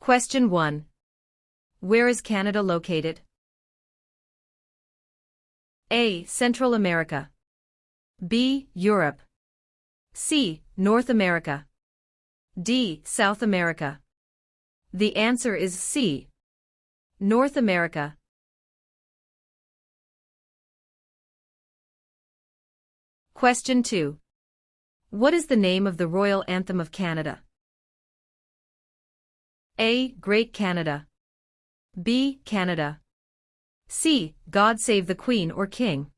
Question 1. Where is Canada located? A. Central America. B. Europe. C. North America. D. South America. The answer is C. North America. Question 2. What is the name of the royal anthem of Canada? A. Great Canada. B. Canada. C. God Save the Queen or King.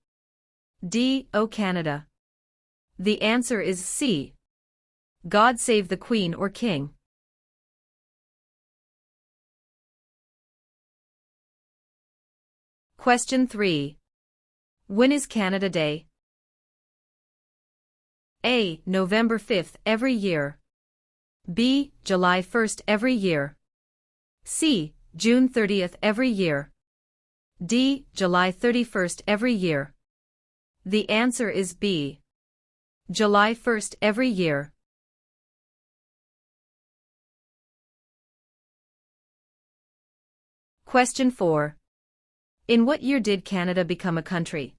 D. O Canada. The answer is C. God Save the Queen or King. Question 3. When is Canada Day? A. November 5th every year. B. July 1st every year. C. June 30th every year. D. July 31st every year. The answer is B. July 1st every year. Question 4. In what year did Canada become a country?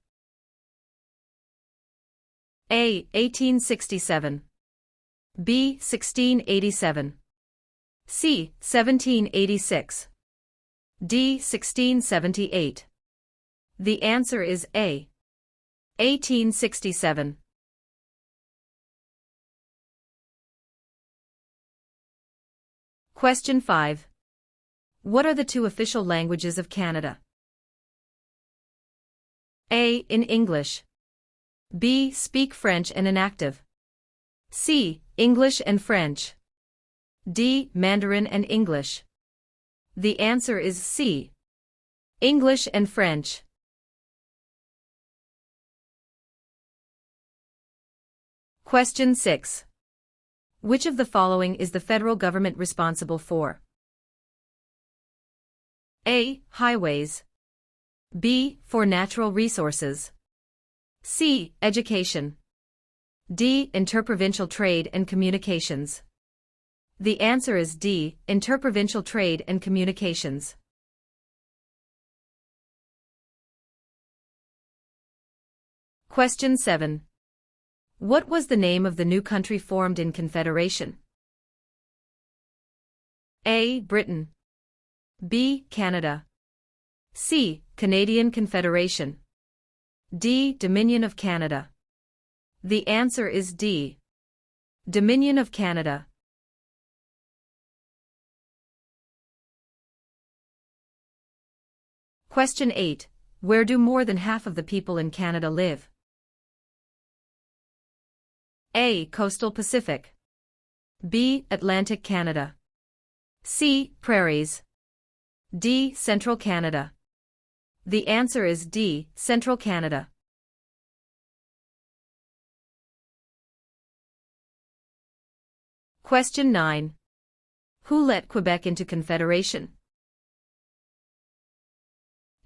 A. 1867. B. 1687. C. 1786. D. 1678. The answer is A. 1867. Question 5. What are the two official languages of Canada? A. In English. B. Speak French and inactive. C. English and French. D. Mandarin and English. The answer is C. English and French. Question 6. Which of the following is the federal government responsible for? A. Highways. B. For natural resources. C. Education. D. Interprovincial trade and communications. The answer is D. Interprovincial trade and communications. Question 7. What was the name of the new country formed in Confederation? A. Britain. B. Canada. C. Canadian Confederation. D. Dominion of Canada. The answer is D. Dominion of Canada. Question 8. Where do more than half of the people in Canada live? A. Coastal Pacific. B. Atlantic Canada. C. Prairies. D. Central Canada. The answer is D. Central Canada. Question 9. Who let Quebec into Confederation?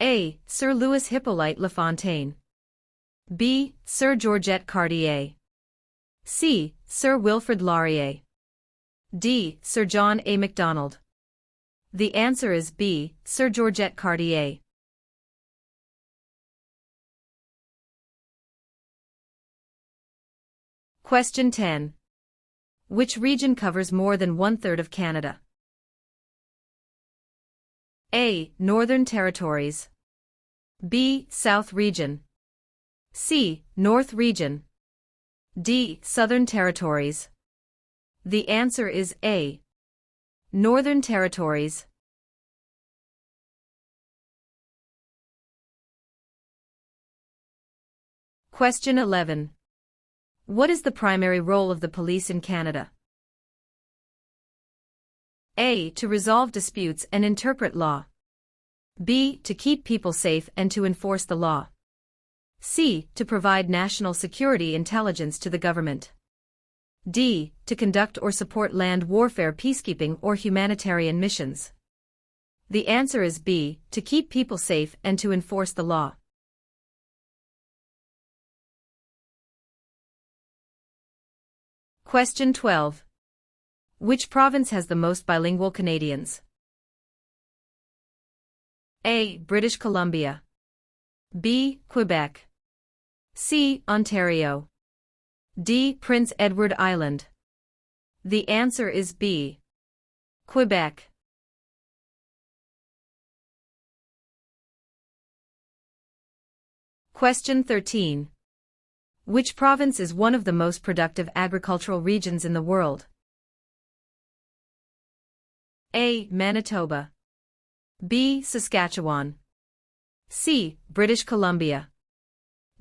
A. Sir Louis Hippolyte LaFontaine. B. Sir Georgette Cartier. C. Sir Wilfrid Laurier. D. Sir John A. Macdonald. The answer is B. Sir Georgette Cartier. Question 10. Which region covers more than 1/3 of Canada? A. Northern Territories. B. South Region. C. North Region. D. Southern Territories. The answer is A. Northern Territories. Question 11. What is the primary role of the police in Canada? A. To resolve disputes and interpret law. B. To keep people safe and to enforce the law. C. To provide national security intelligence to the government. D. To conduct or support land warfare, peacekeeping, or humanitarian missions. The answer is B. To keep people safe and to enforce the law. Question 12. Which province has the most bilingual Canadians? A. British Columbia. B. Quebec. C. Ontario. D. Prince Edward Island. The answer is B. Quebec. Question 13. Which province is one of the most productive agricultural regions in the world? A. Manitoba. B. Saskatchewan. C. British Columbia.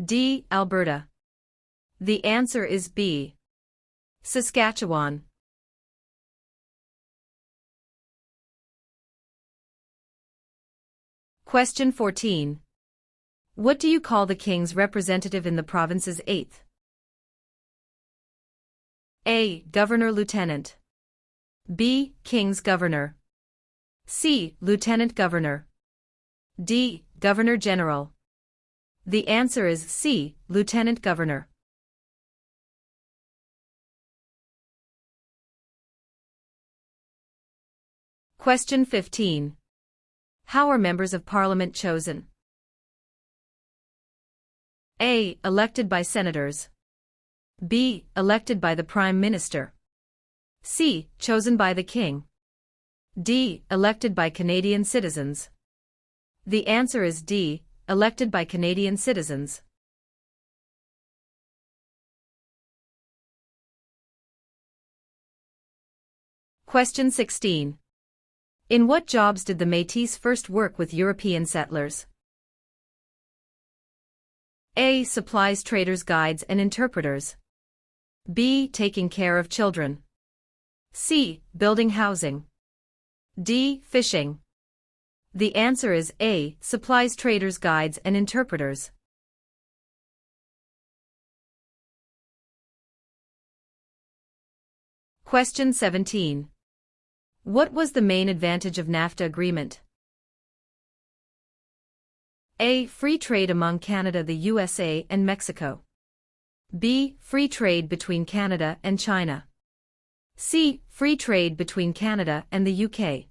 D. Alberta. The answer is B. Saskatchewan. Question 14. What do you call the king's representative in the province's 8th? A. Governor-Lieutenant. B. King's Governor. C. Lieutenant Governor. D. Governor-General. The answer is C. Lieutenant Governor. Question 15. How are members of Parliament chosen? A. Elected by senators. B. Elected by the Prime Minister. C. Chosen by the King. D. Elected by Canadian citizens. The answer is D. Elected by Canadian citizens. Question 16. In what jobs did the Métis first work with European settlers? A. Supplies traders, guides and interpreters. B. Taking care of children. C. Building housing. D. Fishing. The answer is A. Supplies traders, guides and interpreters. Question 17. What was the main advantage of NAFTA agreement? A. Free trade among Canada, the USA and Mexico. B. Free trade between Canada and China. C. Free trade between Canada and the UK.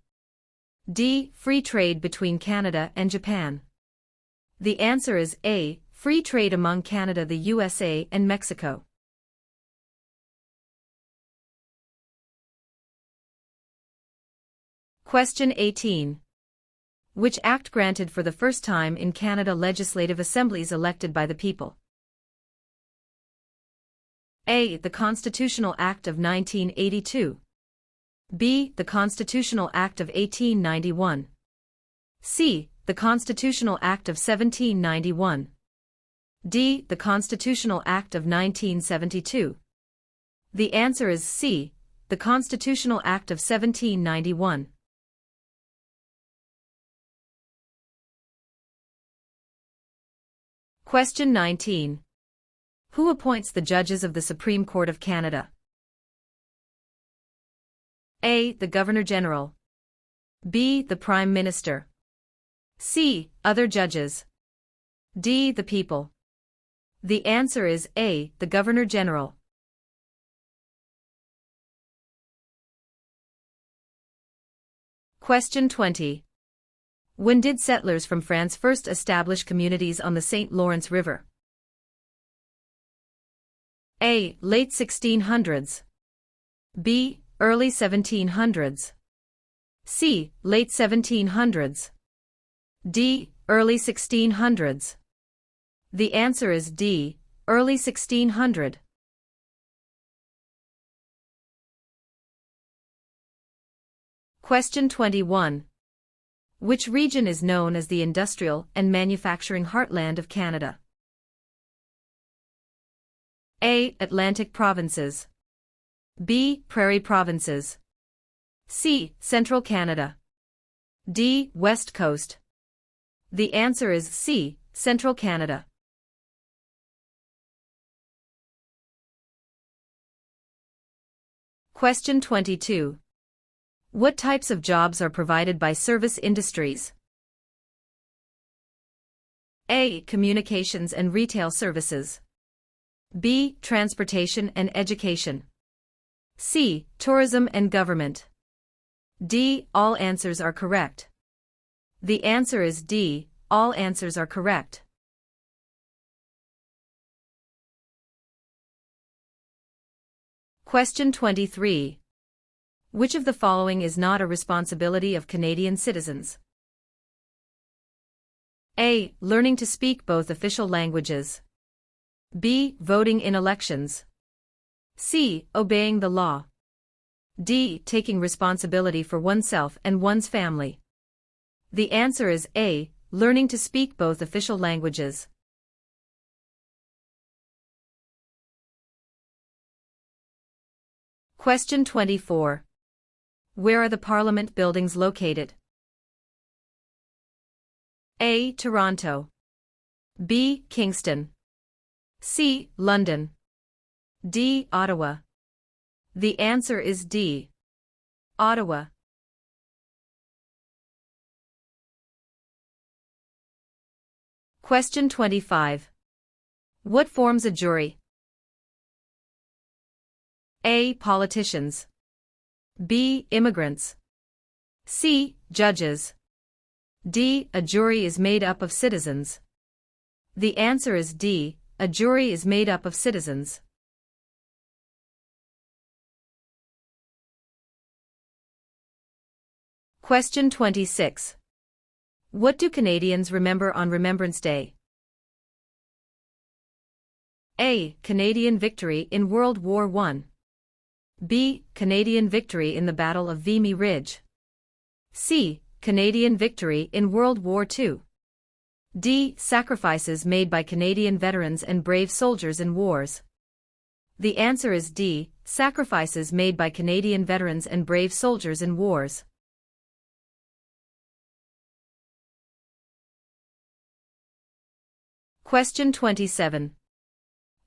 D. Free trade between Canada and Japan. The answer is A. Free trade among Canada, the USA and Mexico. Question 18. Which act granted for the first time in Canada legislative assemblies elected by the people? A. The Constitutional Act of 1982. B. The Constitutional Act of 1891. C. The Constitutional Act of 1791. D. The Constitutional Act of 1972. The answer is C. The Constitutional Act of 1791. Question 19. Who appoints the judges of the Supreme Court of Canada? A. The Governor-General. B. The Prime Minister. C. Other judges. D. The people. The answer is A. The Governor-General. Question 20. When did settlers from France first establish communities on the St. Lawrence River? A. Late 1600s. B. Early 1700s. C. Late 1700s. D. Early 1600s. The answer is D. Early 1600. Question 21. Which region is known as the industrial and manufacturing heartland of Canada? A. Atlantic provinces. B. Prairie provinces. C. Central Canada. D. West Coast. The answer is C. Central Canada. Question 22. What types of jobs are provided by service industries? A. Communications and retail services. B. Transportation and education. C. Tourism and government. D. All answers are correct. The answer is D. All answers are correct. Question 23. Which of the following is not a responsibility of Canadian citizens? A. Learning to speak both official languages. B. Voting in elections. C. Obeying the law. D. Taking responsibility for oneself and one's family. The answer is A. Learning to speak both official languages. Question 24. Where are the Parliament buildings located? A. Toronto. B. Kingston. C. London. D. Ottawa. The answer is D. Ottawa. Question 25. What forms a jury? A. Politicians. B. Immigrants. C. Judges. D. A jury is made up of citizens. The answer is D. A jury is made up of citizens. Question 26. What do Canadians remember on Remembrance Day? A. Canadian victory in World War I. B. Canadian victory in the Battle of Vimy Ridge. C. Canadian victory in World War II. D. Sacrifices made by Canadian veterans and brave soldiers in wars. The answer is D. Sacrifices made by Canadian veterans and brave soldiers in wars. Question 27.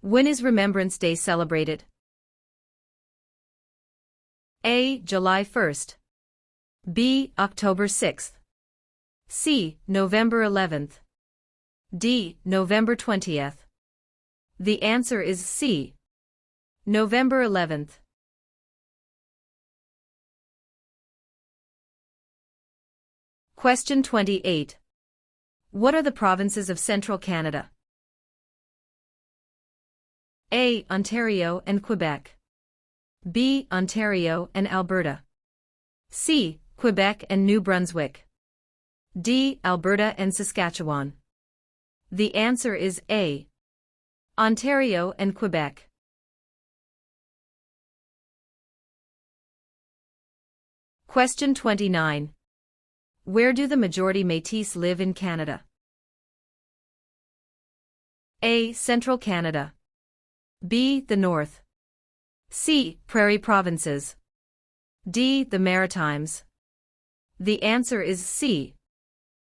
When is Remembrance Day celebrated? A. July 1st. B. October 6th. C. November 11th. D. November 20th. The answer is C. November 11th. Question 28. What are the provinces of Central Canada? A. Ontario and Quebec. B. Ontario and Alberta. C. Quebec and New Brunswick. D. Alberta and Saskatchewan. The answer is A. Ontario and Quebec. Question 29. Where do the majority Métis live in Canada? A. Central Canada. B. The North. C. Prairie Provinces. D. The Maritimes. The answer is C.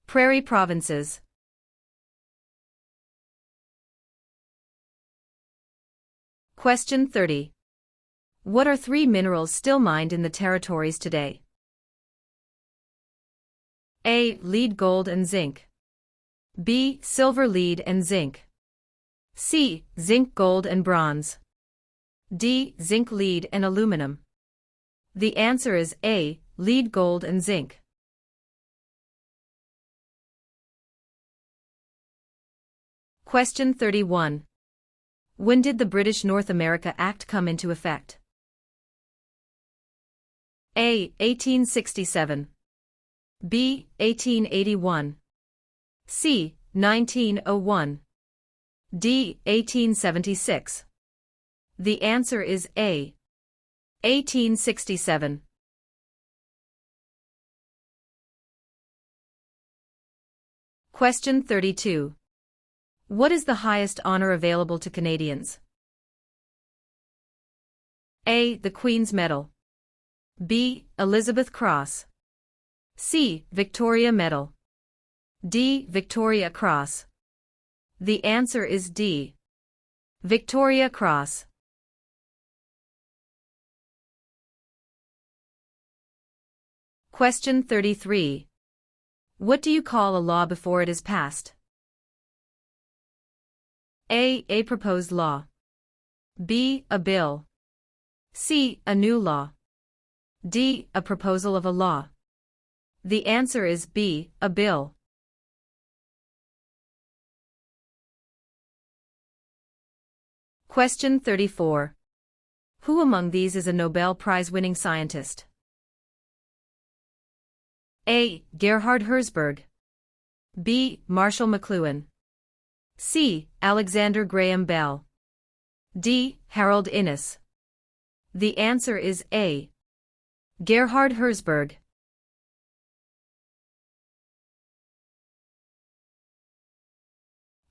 Prairie Provinces. Question 30. What are three minerals still mined in the territories today? A. Lead, gold and zinc. B. Silver, lead and zinc. C. Zinc, gold and bronze. D. Zinc, lead and aluminum. The answer is A. Lead, gold and zinc. Question 31. When did the British North America Act come into effect? A. 1867. B. 1881. C. 1901. D. 1876. The answer is A. 1867. Question 32. What is the highest honor available to Canadians? A. The Queen's Medal. B. Elizabeth Cross. C. Victoria Medal. D. Victoria Cross. The answer is D. Victoria Cross. Question 33. What do you call a law before it is passed? A. A proposed law. B. A bill. C. A new law. D. A proposal of a law. The answer is B, a bill. Question 34. Who among these is a Nobel Prize-winning scientist? A. Gerhard Herzberg. B. Marshall McLuhan. C. Alexander Graham Bell. D. Harold Innis. The answer is A. Gerhard Herzberg.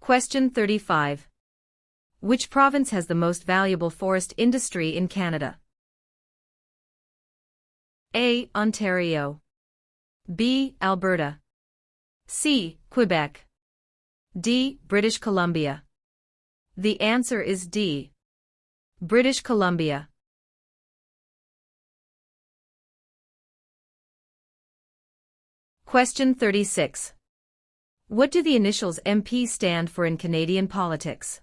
Question 35. Which province has the most valuable forest industry in Canada? A. Ontario. B. Alberta. C. Quebec. D. British Columbia. The answer is D. British Columbia. Question 36. What do the initials MP stand for in Canadian politics?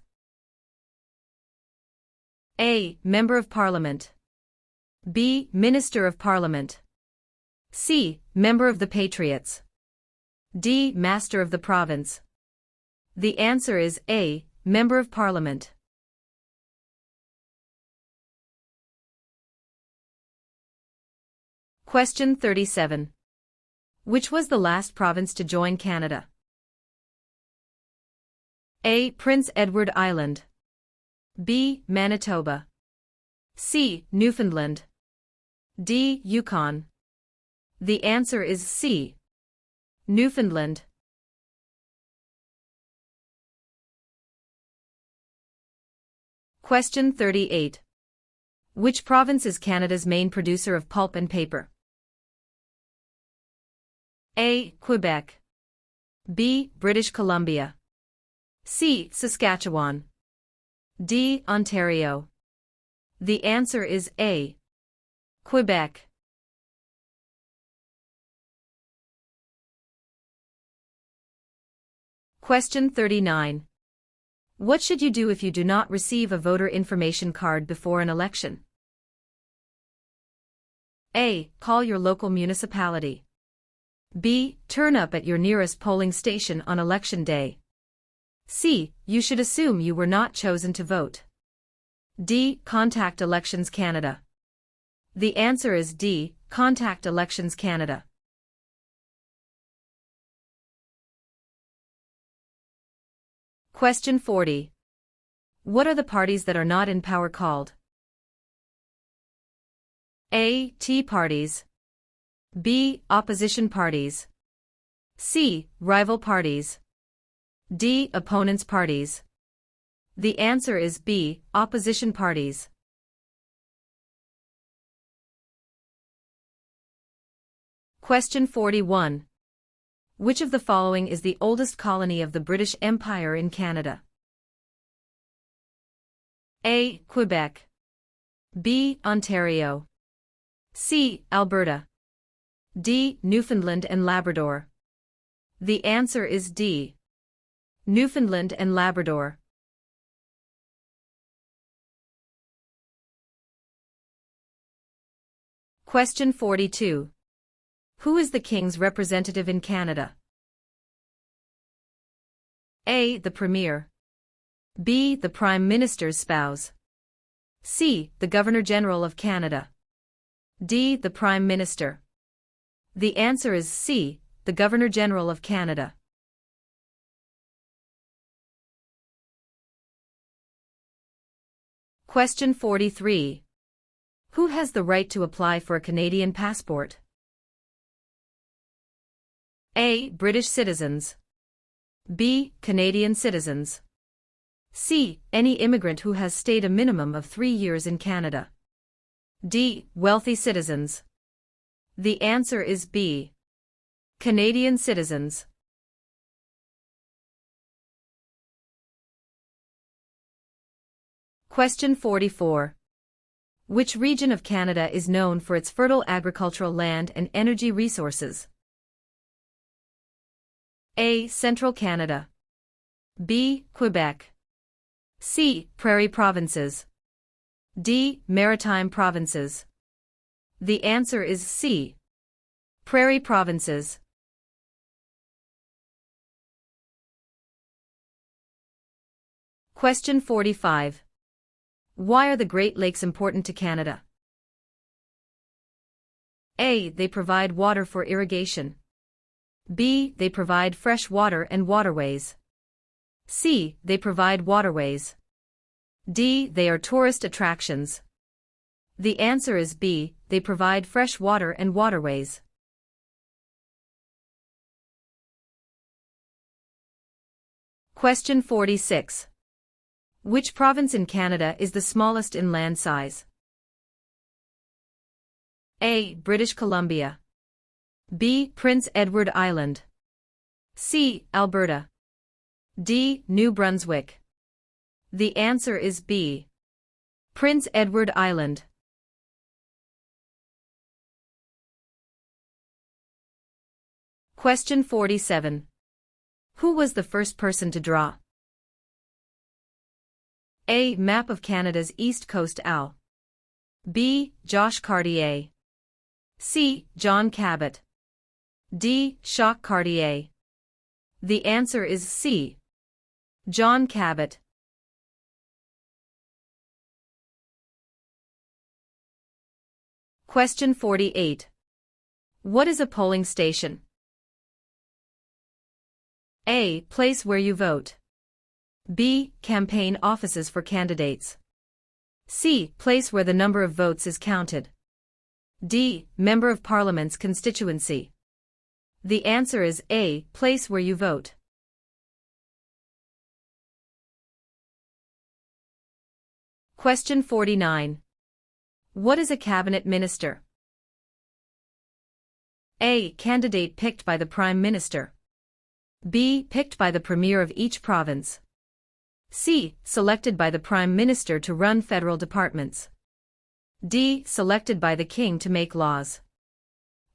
A. Member of Parliament. B. Minister of Parliament. C. Member of the Patriots. D. Master of the Province. The answer is A. Member of Parliament. Question 37. Which was the last province to join Canada? A. Prince Edward Island. B. Manitoba. C. Newfoundland. D. Yukon. The answer is C. Newfoundland. Question 38. Which province is Canada's main producer of pulp and paper? A. Quebec. B. British Columbia. C. Saskatchewan. D. Ontario. The answer is A. Quebec. Question 39. What should you do if you do not receive a voter information card before an election? A. Call your local municipality. B. Turn up at your nearest polling station on election day. C. You should assume you were not chosen to vote. D. Contact Elections Canada. The answer is D. Contact Elections Canada. Question 40. What are the parties that are not in power called? A. Tea parties. B. Opposition parties. C. Rival parties. D. Opponents parties. The answer is B. Opposition parties. Question 41. Which of the following is the oldest colony of the British Empire in Canada? A. Quebec. B. Ontario. C. Alberta. D. Newfoundland and Labrador. The answer is D. Newfoundland and Labrador. Question 42. Who is the King's representative in Canada? A. The Premier. B. The Prime Minister's spouse. C. The Governor-General of Canada. D. The Prime Minister. The answer is C. The Governor-General of Canada. Question 43. Who has the right to apply for a Canadian passport? A. British citizens. B. Canadian citizens. C. Any immigrant who has stayed a minimum of 3 years in Canada. D. Wealthy citizens. The answer is B. Canadian citizens. Question 44. Which region of Canada is known for its fertile agricultural land and energy resources? A. Central Canada. B. Quebec. C. Prairie provinces. D. Maritime provinces. The answer is C. Prairie provinces. Question 45. Why are the Great Lakes important to Canada? A. They provide water for irrigation. B. They provide fresh water and waterways. C. They provide waterways. D. They are tourist attractions. The answer is B. They provide fresh water and waterways. Question 46. Which province in Canada is the smallest in land size? A. British Columbia. B. Prince Edward Island. C. Alberta. D. New Brunswick. The answer is B. Prince Edward Island. Question 47. Who was the first person to draw? A. Map of Canada's East Coast AL. B. Josh Cartier. C. John Cabot. D. Jacques Cartier. The answer is C. John Cabot. Question 48. What is a polling station? A. Place where you vote. B. Campaign offices for candidates. C. Place where the number of votes is counted. D. Member of Parliament's constituency. The answer is A. Place where you vote. Question 49. What is a cabinet minister? A. Candidate picked by the Prime Minister. B. Picked by the Premier of each province. C. Selected by the Prime Minister to run federal departments. D. Selected by the King to make laws.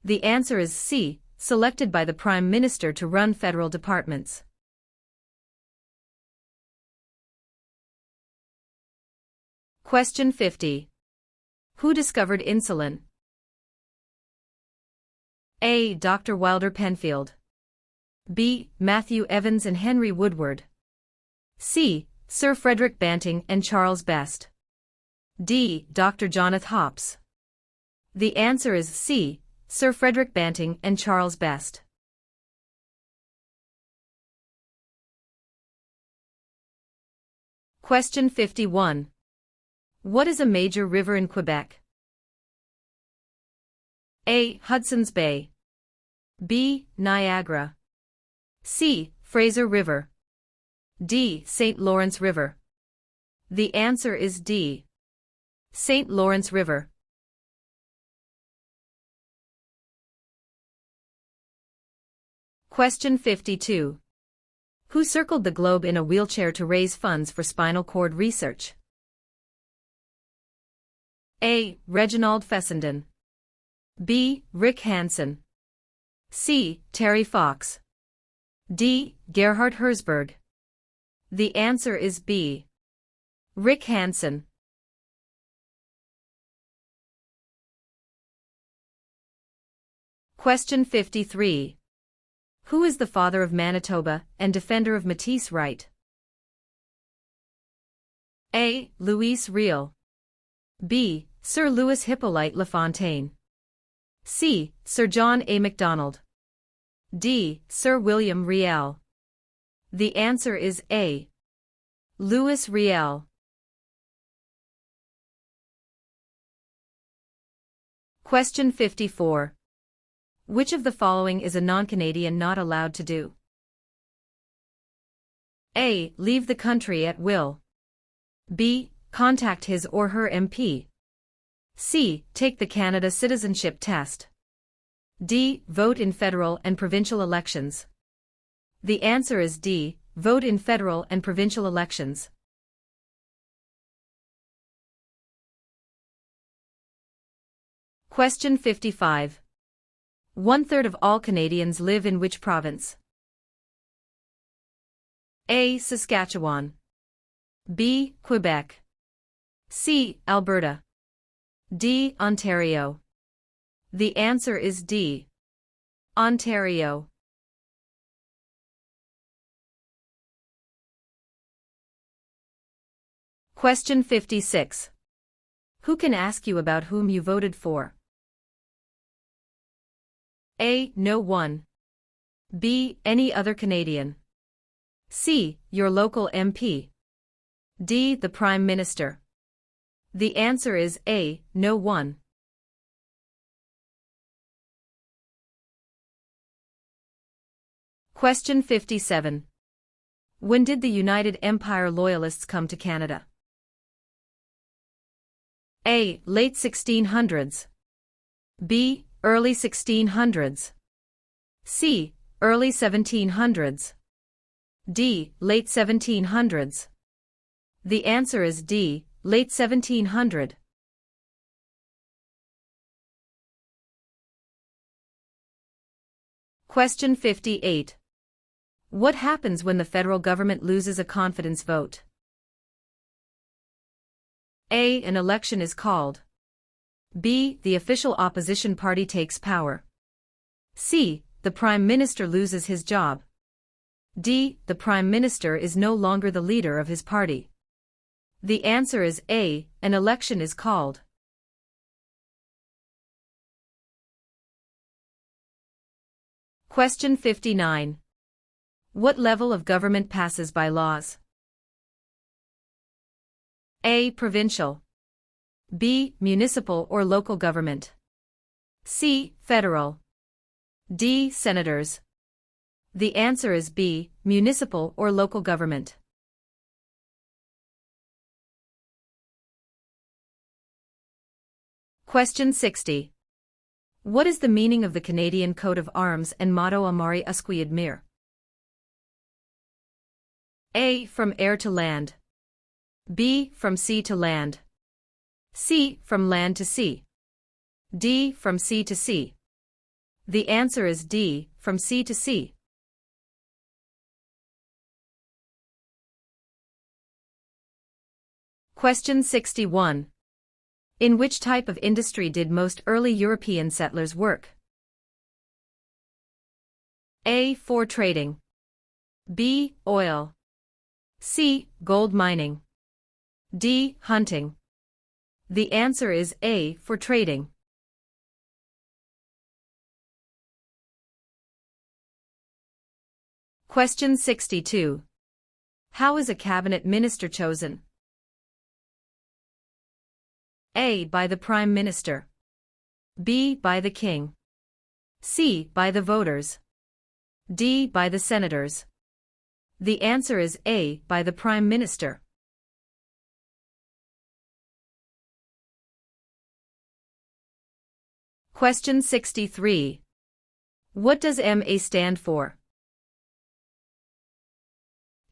The answer is C. Selected by the Prime Minister to run federal departments. Question 50. Who discovered insulin? A. Dr. Wilder Penfield. B. Matthew Evans and Henry Woodward. C. Sir Frederick Banting and Charles Best. D. Dr. Jonathan Hops. The answer is C. Sir Frederick Banting and Charles Best. Question 51. What is a major river in Quebec? A. Hudson's Bay. B. Niagara. C. Fraser River. D. St. Lawrence River. The answer is D. St. Lawrence River. Question 52. Who circled the globe in a wheelchair to raise funds for spinal cord research? A. Reginald Fessenden. B. Rick Hansen. C. Terry Fox. D. Gerhard Herzberg. The answer is B. Rick Hansen. Question 53. Who is the father of Manitoba and defender of Métis right? A. Louis Riel. B. Sir Louis Hippolyte Lafontaine. C. Sir John A. Macdonald. D. Sir William Riel. The answer is A. Louis Riel. Question 54. Which of the following is a non-Canadian not allowed to do? A. Leave the country at will. B. Contact his or her MP. C. Take the Canada Citizenship Test. D. Vote in federal and provincial elections. The answer is D. Vote in federal and provincial elections. Question 55. 1/3 of all Canadians live in which province? A. Saskatchewan. B. Quebec. C. Alberta. D. Ontario. The answer is D. Ontario. Question 56. Who can ask you about whom you voted for? A. No one. B. Any other Canadian. C. Your local MP. D. The Prime Minister. The answer is A. No one. Question 57. When did the United Empire Loyalists come to Canada? A. Late 1600s. B. Early 1600s. C. Early 1700s. D. Late 1700s. The answer is D. Late 1700. Question 58. What happens when the federal government loses a confidence vote? A. An election is called. B. The official opposition party takes power. C. The Prime Minister loses his job. D. The Prime Minister is no longer the leader of his party. The answer is A. An election is called. Question 59. What level of government passes by laws? A. Provincial. B. Municipal or local government. C. Federal. D. Senators. The answer is B. Municipal or local government. Question 60. What is the meaning of the Canadian coat of arms and motto Amari Usqui Admire? A. From air to land. B. From sea to land. C. From land to sea. D. From sea to sea. The answer is D. From sea to sea. Question 61. In which type of industry did most early European settlers work? A. For trading. B. Oil. C. Gold mining. D. Hunting. The answer is A. For trading. Question 62. How is a cabinet minister chosen? A. By the Prime Minister. B. By the King. C. By the voters. D. By the senators. The answer is A. By the Prime Minister. Question 63. What does MA stand for?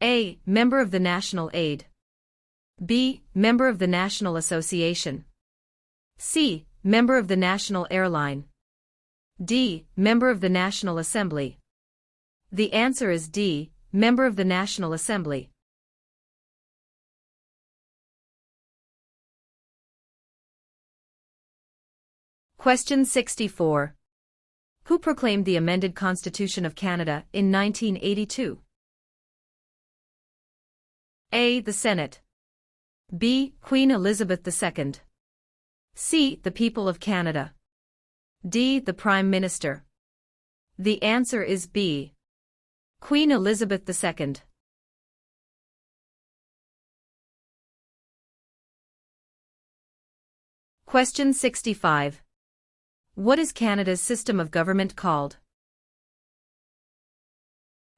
A. Member of the National Aid. B. Member of the National Association. C. Member of the National Airline. D. Member of the National Assembly. The answer is D. Member of the National Assembly. Question 64. Who proclaimed the amended Constitution of Canada in 1982? A. The Senate. B. Queen Elizabeth II. C. The people of Canada. D. The Prime Minister. The answer is B. Queen Elizabeth II. Question 65. What is Canada's system of government called?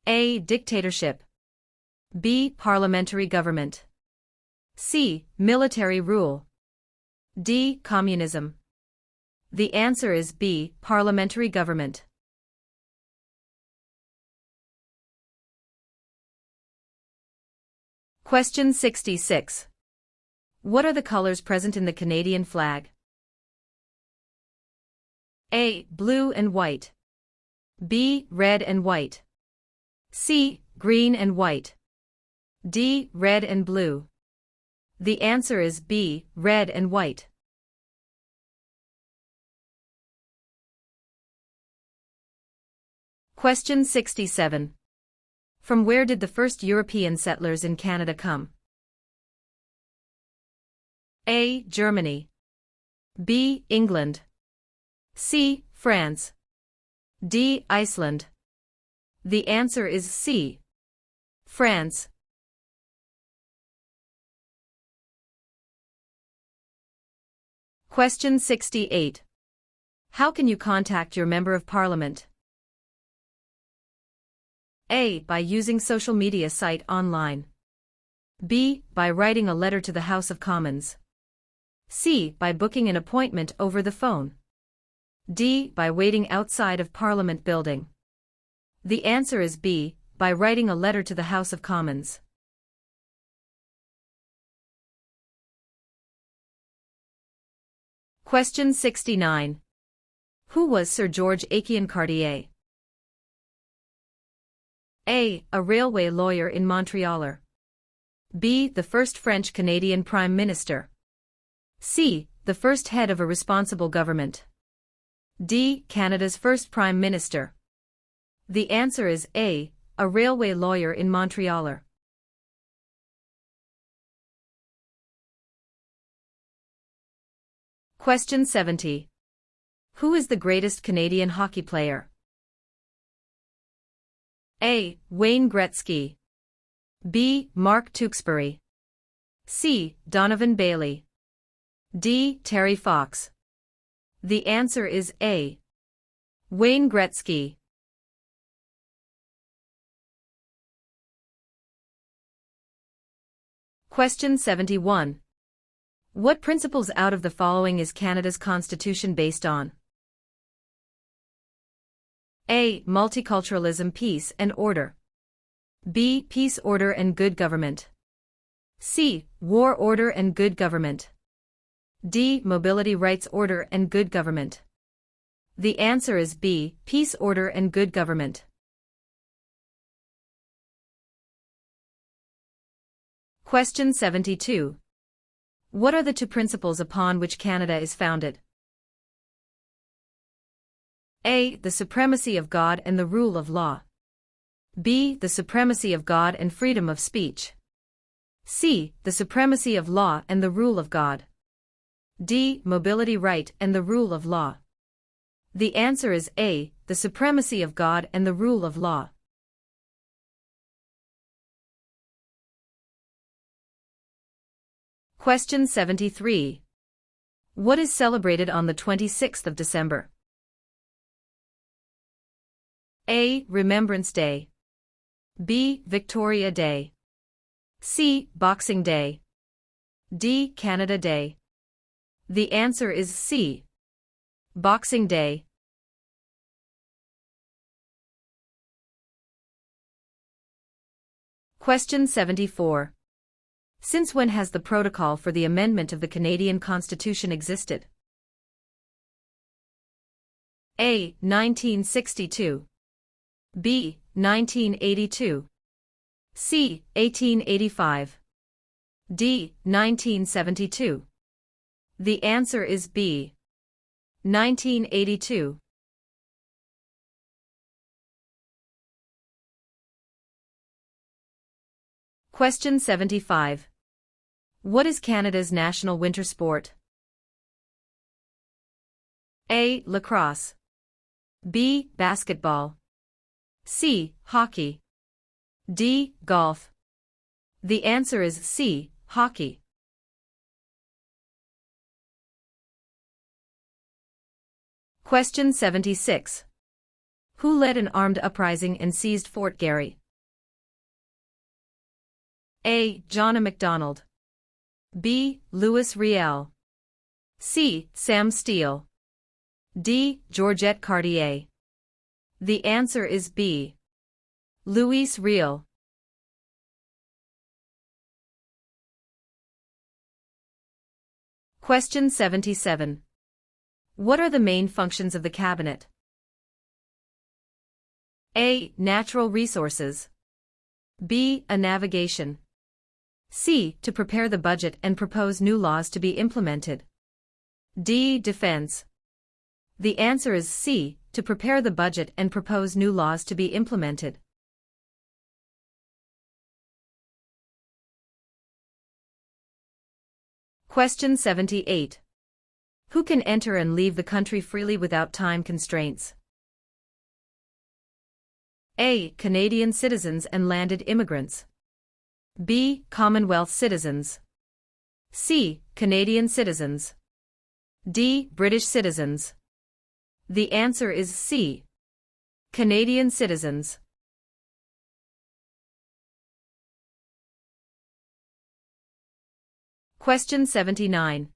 A. Dictatorship. B. Parliamentary government. C. Military rule. D. Communism. The answer is B. Parliamentary government. Question 66. What are the colors present in the Canadian flag? A. Blue and white. B. Red and white. C. Green and white. D. Red and blue. The answer is B. Red and white. Question 67. From where did the first European settlers in Canada come? A. Germany. B. England. C. France. D. Iceland. The answer is C. France. Question 68. How can you contact your Member of Parliament? A. By using social media site online. B. By writing a letter to the House of Commons. C. By booking an appointment over the phone. D. By waiting outside of Parliament building. The answer is B. By writing a letter to the House of Commons. Question 69. Who was Sir George Aiken Cartier? A. A railway lawyer in Montreal. B. The first French-Canadian Prime Minister. C. The first head of a responsible government. D. Canada's first Prime Minister. The answer is A. A railway lawyer in Montreal. Question 70. Who is the greatest Canadian hockey player? A. Wayne Gretzky. B. Mark Tewksbury. C. Donovan Bailey. D. Terry Fox. The answer is A. Wayne Gretzky. Question 71. What principles out of the following is Canada's constitution based on? A. Multiculturalism, peace and order. B. Peace, order and good government. C. War, order and good government. D. Mobility, rights, order and good government. The answer is B. Peace, order and good government. Question 72. What are the two principles upon which Canada is founded? A. The supremacy of God and the rule of law. B. The supremacy of God and freedom of speech. C. The supremacy of law and the rule of God. D. Mobility, right and the rule of law. The answer is A. The supremacy of God and the rule of law. Question 73. What is celebrated on the 26th of December? A. Remembrance Day. B. Victoria Day. C. Boxing Day. D. Canada Day. The answer is C. Boxing Day. Question 74. Since when has the protocol for the amendment of the Canadian Constitution existed? A. 1962. B. 1982. C. 1885. D. 1972. The answer is B. 1982. Question 75. What is Canada's national winter sport? A. Lacrosse. B. Basketball. C. Hockey. D. Golf. The answer is C. Hockey. Question 76. Who led an armed uprising and seized Fort Garry? A. John A. Macdonald. B. Louis Riel. C. Sam Steele. D. Georgette Cartier. The answer is B. Louis Riel. Question 77. What are the main functions of the Cabinet? A. Natural resources. B. A navigation. C. To prepare the budget and propose new laws to be implemented. D. Defense. The answer is C. To prepare the budget and propose new laws to be implemented. Question 78. Who can enter and leave the country freely without time constraints? A. Canadian citizens and landed immigrants. B. Commonwealth citizens. C. Canadian citizens. D. British citizens. The answer is C. Canadian citizens. Question 79.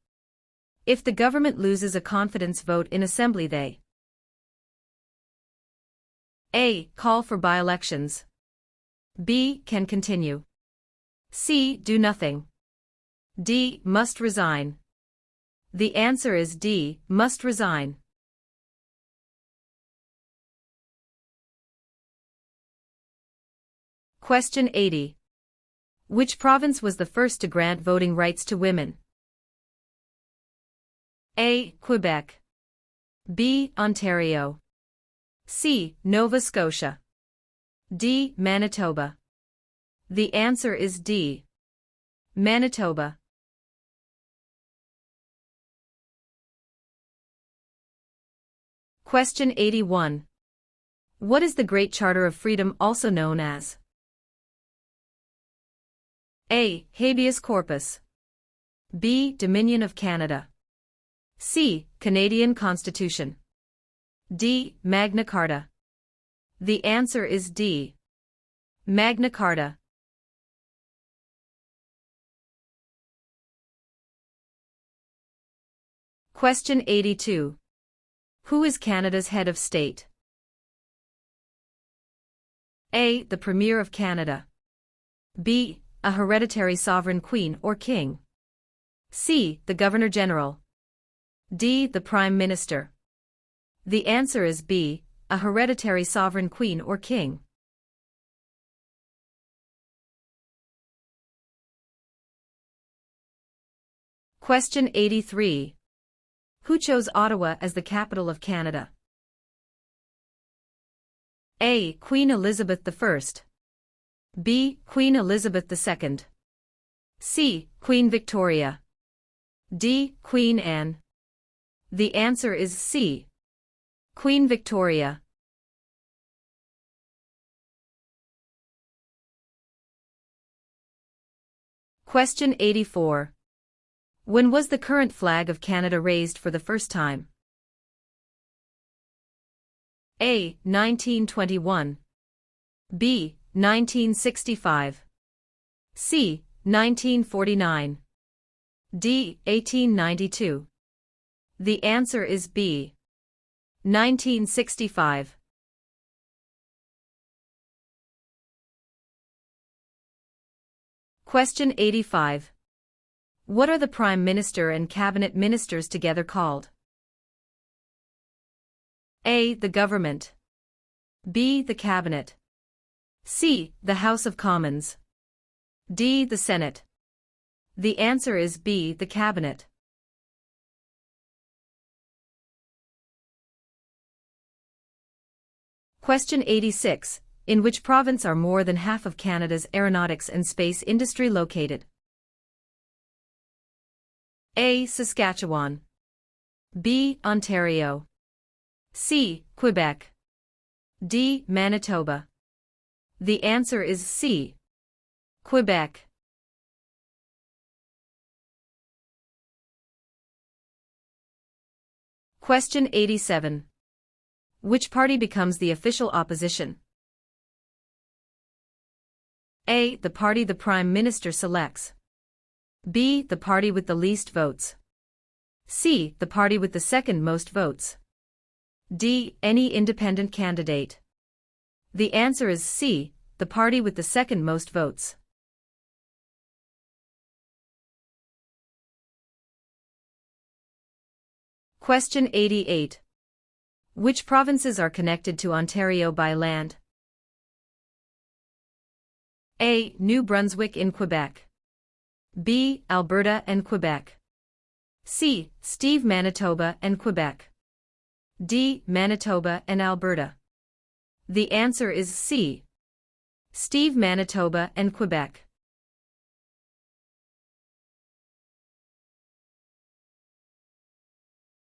If the government loses a confidence vote in Assembly, they A. Call for by-elections. B. Can continue. C. Do nothing. D. Must resign. The answer is D. Must resign. Question 80. Which province was the first to grant voting rights to women? A. Quebec. B. Ontario. C. Nova Scotia. D. Manitoba. The answer is D. Manitoba. Question 81. What is the Great Charter of Freedom also known as? A. Habeas corpus. B. Dominion of Canada. C. Canadian Constitution. D. Magna Carta. The answer is D. Magna Carta. Question 82. Who is Canada's head of state? A. The Premier of Canada. B. A hereditary sovereign queen or king. C. The Governor-General. D. The Prime Minister. The answer is B. A hereditary sovereign queen or king. Question 83. Who chose Ottawa as the capital of Canada? A. Queen Elizabeth I. B. Queen Elizabeth II. C. Queen Victoria. D. Queen Anne. The answer is C. Queen Victoria. Question 84. When was the current flag of Canada raised for the first time? A. 1921. B. 1965. C. 1949. D. 1892. The answer is B. 1965. Question 85. What are the Prime Minister and Cabinet Ministers together called? A. The Government. B. The Cabinet. C. The House of Commons. D. The Senate. The answer is B. The Cabinet. Question 86. In which province are more than half of Canada's aeronautics and space industry located? A. Saskatchewan. B. Ontario. C. Quebec. D. Manitoba. The answer is C. Quebec. Question 87. Which party becomes the official opposition? A. The party the Prime Minister selects. B. The party with the least votes. C. The party with the second most votes. D. Any independent candidate. The answer is C. The party with the second most votes. Question 88. Which provinces are connected to Ontario by land? A. New Brunswick in Quebec. B. Alberta and Quebec. C. Steve, Manitoba and Quebec. D. Manitoba and Alberta. The answer is C. Steve, Manitoba and Quebec.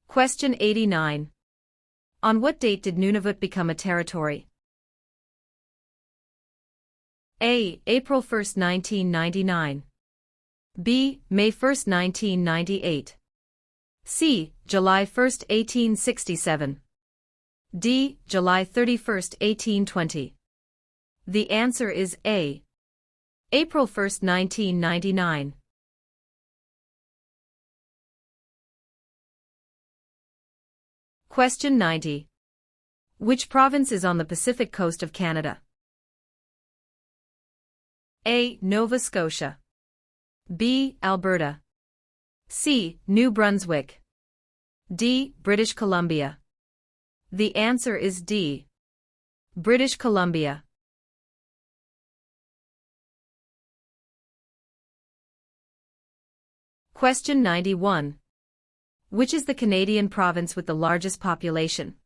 Question 89. On what date did Nunavut become a territory? A. April 1, 1999. B. May 1, 1998. C. July 1, 1867. D. July 31, 1820. The answer is A. April 1, 1999. Question 90. Which province is on the Pacific coast of Canada? A. Nova Scotia. B. Alberta. C. New Brunswick. D. British Columbia. The answer is D. British Columbia. Question 91. Which is the Canadian province with the largest population?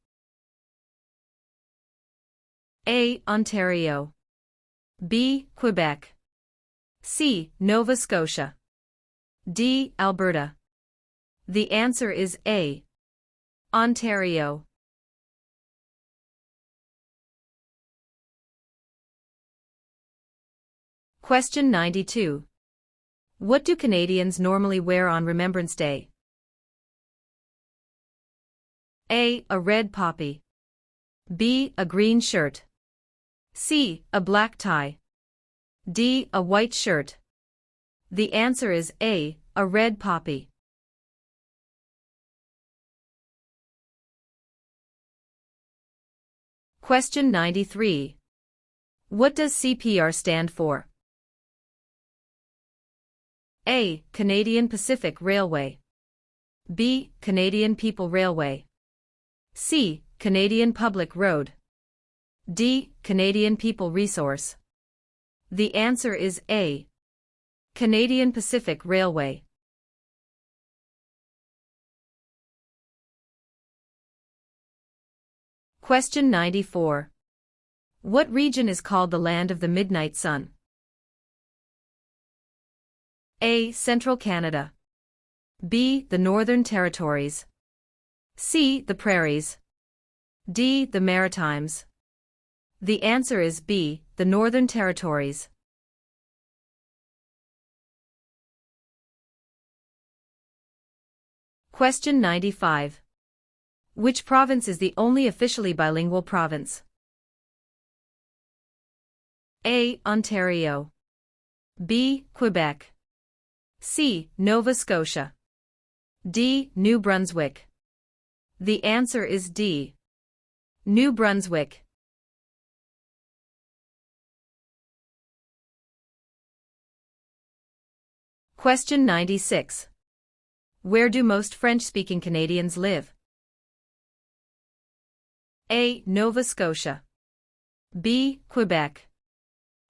A. Ontario. B. Quebec. C. Nova Scotia. D. Alberta. The answer is A. Ontario. Question 92. What do Canadians normally wear on Remembrance Day? A. A red poppy. B. A green shirt. C. A black tie. D. A white shirt. The answer is A. A red poppy. Question 93. What does CPR stand for? A. Canadian Pacific Railway. B. Canadian People Railway. C. Canadian Public Road. D. Canadian People Resource. The answer is A. Canadian Pacific Railway. Question 94. What region is called the Land of the Midnight Sun? A. Central Canada. B. The Northern Territories. C. The Prairies. D. The Maritimes. The answer is B. The Northern Territories. Question 95. Which province is the only officially bilingual province? A. Ontario. B. Quebec. C. Nova Scotia. D. New Brunswick. The answer is D. New Brunswick. Question 96. Where do most French-speaking Canadians live? A. Nova Scotia. B. Quebec.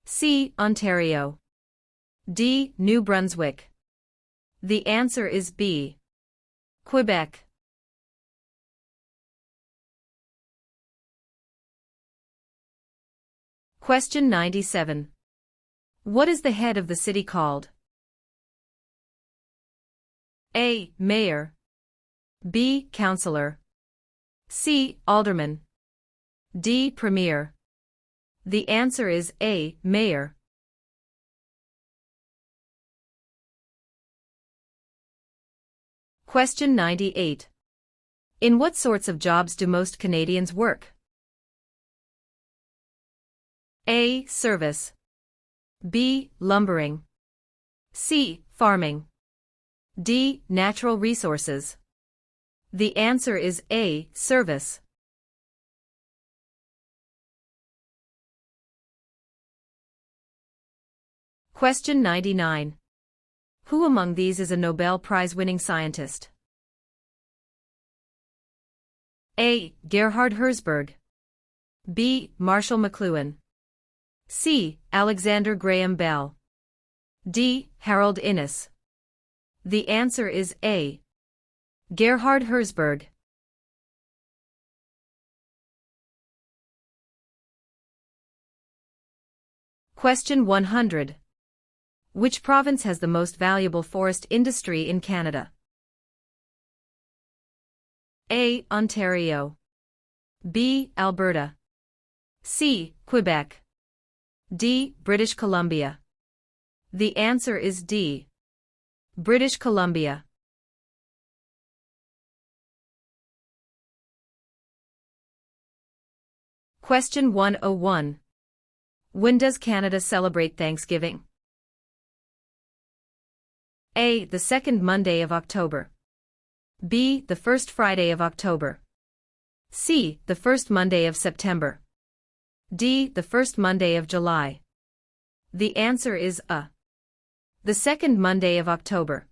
C. Ontario. D. New Brunswick. The answer is B. Quebec. Question 97. What is the head of the city called? A. Mayor. B. Councillor. C. Alderman. D. Premier. The answer is A. Mayor. Question 98. In what sorts of jobs do most Canadians work? A. Service. B. Lumbering. C. Farming. D. Natural resources. The answer is A. Service. Question 99. Who among these is a Nobel Prize-winning scientist? A. Gerhard Herzberg. B. Marshall McLuhan. C. Alexander Graham Bell. D. Harold Innis. The answer is A. Gerhard Herzberg. Question 100. Which province has the most valuable forest industry in Canada? A. Ontario. B. Alberta. C. Quebec. D. British Columbia. The answer is D. British Columbia. Question 101. When does Canada celebrate Thanksgiving? A. The second Monday of October. B. The first Friday of October. C. The first Monday of September. D. The first Monday of July. The answer is A. The second Monday of October.